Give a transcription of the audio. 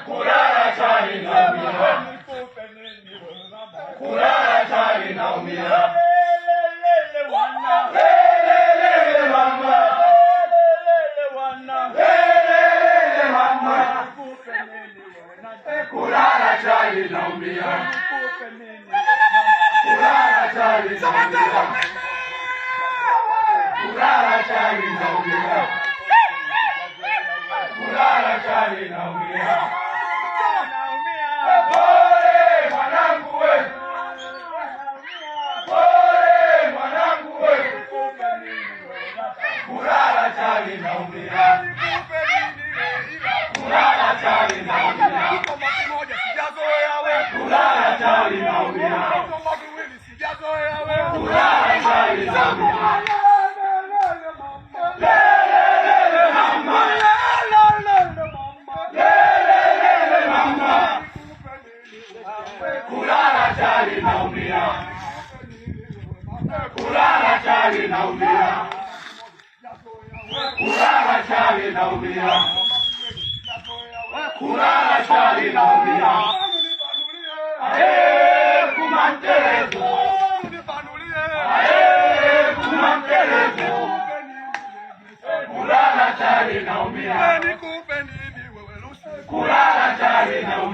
kulala chali naumia, kulala chali naumia. Kulala chali naumia, kulala chali naumia, kulala chali naumia, kulala chali naumia. Pole mwanangu we, pole mwanangu we, kulala chali naumia, kulala chali naumia. Kulala chali naumia, kulala chali naumia. Lelele mama, lelele mama, kulala chali naumia, kulala chali naumia, kulala chali naumia, kulala chali naumia. Kulala chali naumia, kulala chali naumia.